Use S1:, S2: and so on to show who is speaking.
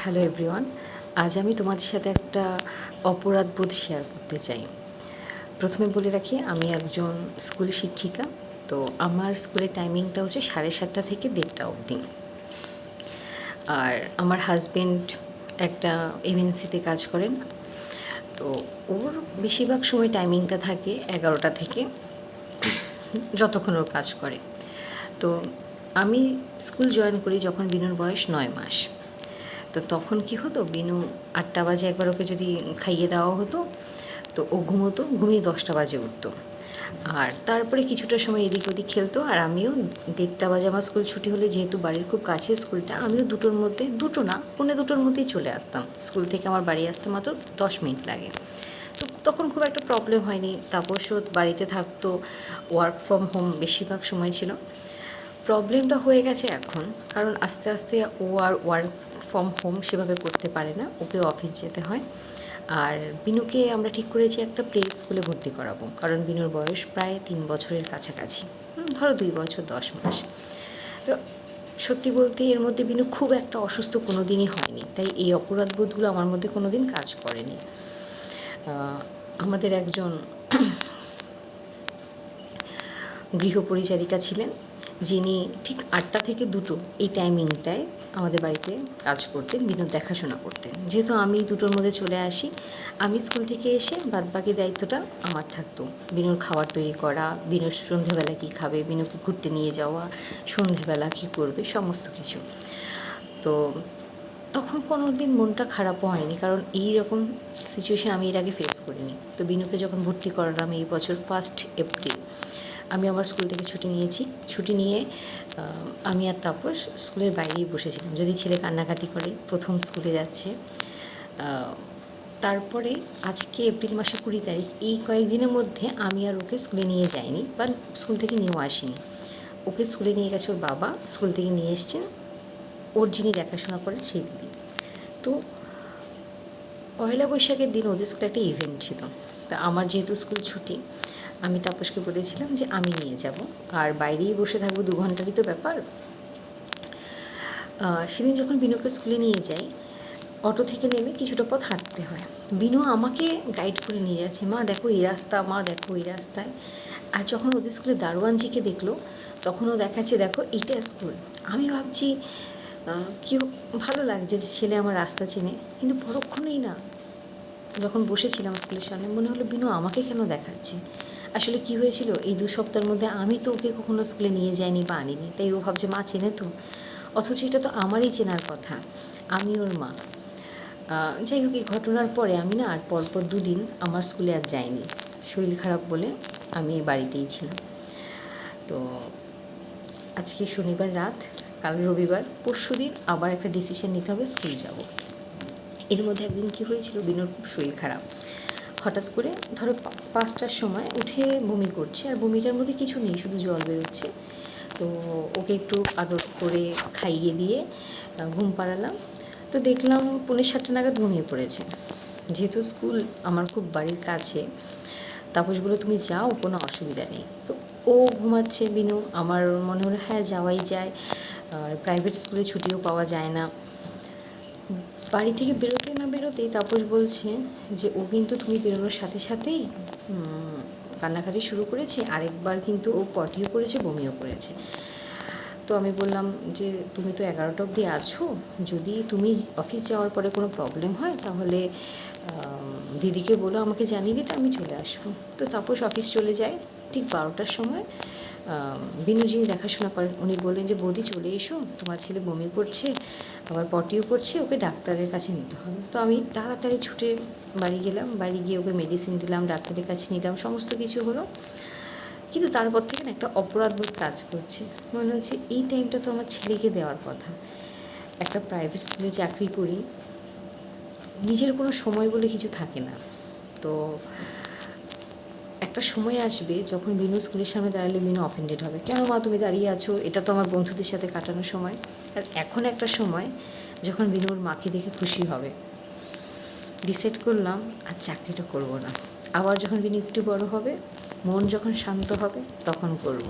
S1: Hello everyone. আজ আমি তোমাদের সাথে একটা অপরাধবোধ শেয়ার করতে চাই। প্রথমে বলে রাখি, আমি একজন স্কুল শিক্ষিকা। তো আমার স্কুলের টাইমিংটা হচ্ছে 7:30 থেকে 1:30 অবধি। আর আমার হাজব্যান্ড একটা এমএনসিতে কাজ করেন। তো ওর বেশিরভাগ সময় টাইমিংটা থাকে 11টা থেকে যতক্ষণ ওর কাজ করে। তো আমি স্কুল জয়েন করি যখন বিনুর বয়স 9 মাস। তো তখন কি হতো, বিনু 8টা বাজে একবার ওকে যদি খাইয়ে দেওয়া হতো তো ও ঘুমোতো, ঘুমিয়ে 10টা বাজে উঠতো। আর তারপরে কিছুটা সময় এদিক ওদিক খেলতো। আর আমিও 1:30 বাজে আমার স্কুল ছুটি হলে, যেহেতু বাড়ির খুব কাছে স্কুলটা, আমিও 2টোর মধ্যে, 2টো না 2:45 মধ্যেই চলে আসতাম। স্কুল থেকে আমার বাড়ি আসতে মাত্র 10 মিনিট লাগে। তো তখন খুব একটা প্রবলেম হয়নি। তাপসও বাড়িতে থাকতো, ওয়ার্ক ফ্রম হোম বেশিরভাগ সময় ছিল। প্রবলেমটা হয়ে গেছে এখন, কারণ আস্তে আস্তে ও আর ওয়ার্ক ফ্রম হোম সেভাবে করতে পারে না, ওকে অফিস যেতে হয়। আর বিনুকে আমরা ঠিক করেছি একটা প্লে স্কুলে ভর্তি করাবো, কারণ বিনুর বয়স প্রায় 3 বছরের কাছাকাছি, ধরো 2 বছর 10 মাস। তো সত্যি বলতে এর মধ্যে বিনু খুব একটা অসুস্থ কোনো দিনই হয়নি, তাই এই অপরাধবোধগুলো আমার মধ্যে কোনো দিন কাজ করেনি। আমাদের একজন গৃহপরিচারিকা ছিলেন, যিনি ঠিক 8টা থেকে 2টো এই টাইমিংটায় আমাদের বাড়িতে কাজ করতেন, বিনুর দেখাশোনা করতেন। যেহেতু আমি 2টোর মধ্যে চলে আসি, আমি স্কুল থেকে এসে বাদবাকি দায়িত্বটা আমার থাকতো। বিনুর খাবার তৈরি করা, বিনুর সন্ধেবেলা কী খাবে, বিনুকে ঘুরতে নিয়ে যাওয়া, সন্ধেবেলা কী করবে, সমস্ত কিছু। তো তখন কোনো দিন মনটা খারাপও হয়নি, কারণ এই রকম সিচুয়েশান আমি এর আগে ফেস করিনি। তো বিনুকে যখন ভর্তি করালাম এই বছর 1 এপ্রিল, আমি আমার স্কুল থেকে ছুটি নিয়েছি। ছুটি নিয়ে আমি আর তাপস স্কুলের বাইরেই বসেছিলাম, যদি ছেলে কান্নাকাটি করে, প্রথম স্কুলে যাচ্ছে। তারপরে আজকে এপ্রিল মাসে 20 তারিখ, এই কয়েকদিনের মধ্যে আমি আর ওকে স্কুলে নিয়ে যাইনি, বা স্কুল থেকে নিয়েও আসিনি। ওকে স্কুলে নিয়ে গেছে ওর বাবা, স্কুল থেকে নিয়ে এসছেন ওর যিনি দেখাশোনা করেন সেই দিদি। তো পয়লা বৈশাখের দিন ওদের স্কুলে একটা ইভেন্ট ছিল। তা আমার যেহেতু স্কুল ছুটি, আমি তাপসকে বলেছিলাম যে আমি নিয়ে যাব, আর বাইরেই বসে থাকবো, 2 ঘন্টারই তো ব্যাপার। সেদিন যখন বিনুকে স্কুলে নিয়ে যাই, অটো থেকে নেমে কিছুটা পথ হাঁটতে হয়। বিনু আমাকে গাইড করে নিয়ে যাচ্ছে, মা দেখো এই রাস্তা, মা দেখো এই রাস্তায়। আর যখন ওদের স্কুলে দারোয়ানজিকে দেখলো, তখন ও দেখাচ্ছে দেখো এইটা স্কুল। আমি ভাবছি কি ভালো লাগছে যে ছেলে আমার রাস্তা চেনে, কিন্তু পরক্ষণেই না, যখন বসেছিলাম স্কুলের সামনে, মনে হলো বিনু আমাকে কেন দেখাচ্ছে। আসলে কি হয়েছিল, এই 2 সপ্তাহের মধ্যে আমি তো ওকে কখনো স্কুলে নিয়ে যাইনি বা আনিনি, তাই ও ভাবছে মা চেনে তো, অথচ এটা তো আমারই চেনার কথা, আমি ওর মা। যাই হোক, এই ঘটনার পরে আমি না আর পরপর 2 দিন আমার স্কুলে আর যাইনি, শরীর খারাপ বলে আমি বাড়িতেই ছিলাম। তো আজকে শনিবার রাত, কাল রবিবার, পরশুদিন আবার একটা ডিসিশন নিতে হবে, স্কুল যাব। এর মধ্যে একদিন কি হয়েছিল, বিনুর খুব শরীর খারাপ। হঠাৎ করে ধরো 5টার সময় উঠে বমি করছে, আর বমিটার মধ্যে কিছু নেই, শুধু জল বেরোচ্ছে। তো ওকে একটু আদর করে খাইয়ে দিয়ে ঘুম পাড়ালাম। তো দেখলাম 6:45 নাগাদ ঘুমিয়ে পড়েছে। যেহেতু স্কুল আমার খুব বাড়ির কাছে, তাপস বলল তুমি যাও, কোনো অসুবিধা নেই। তো ও ঘুমাচ্ছে বিনু, আমার মনে হলো হ্যাঁ যাওয়াই যায়, আর প্রাইভেট স্কুলে ছুটিও পাওয়া যায় না। বাড়ি থেকে বেরোতে না বেরোতেই তাপস বলছে যে ও কিন্তু তুমি বেরোনোর সাথে সাথেই কান্নাকাটি শুরু করেছে, আরেকবার কিন্তু ও পটিও করেছে, বমিও করেছে। তো আমি বললাম যে তুমি তো 11টা অবধি আছো, যদি তুমি অফিস যাওয়ার পরে কোনো প্রবলেম হয় তাহলে দিদিকে বলো আমাকে জানিয়ে দিতে, আমি চলে আসবো। তো তাপস অফিস চলে যায়। ঠিক 12টার সময় বিনু যিনি দেখাশোনা করেন উনি বললেন যে বৌদি চলে এসো, তোমার ছেলে বমি করছে, আবার পটিও করছে, ওকে ডাক্তারের কাছে নিতে হবে। তো আমি তাড়াতাড়ি ছুটে বাড়ি গেলাম, বাড়ি গিয়ে ওকে মেডিসিন দিলাম, ডাক্তারের কাছে নিলাম, সমস্ত কিছু হলো। কিন্তু তারপর থেকে না একটা অপরাধবোধ কাজ করছে, মনে হচ্ছে এই টাইমটা তো আমার ছেলেকে দেওয়ার কথা। একটা প্রাইভেট স্কুলে চাকরি করি, নিজের কোনো সময় বলে কিছু থাকে না। তো একটা সময় আসবে যখন বিনু স্কুলের সামনে দাঁড়ালে বিনু অফেন্ডেড হবে, কেন মা তুমি দাঁড়িয়ে আছো, এটা তো আমার বন্ধুদের সাথে কাটানোর সময়। আর এখন একটা সময় যখন বিনুর মাকে দেখে খুশি হবে। ডিসাইড করলাম আর চাকরিটা করব না, আবার যখন বিনু একটু বড় হবে, মন যখন শান্ত হবে তখন করব।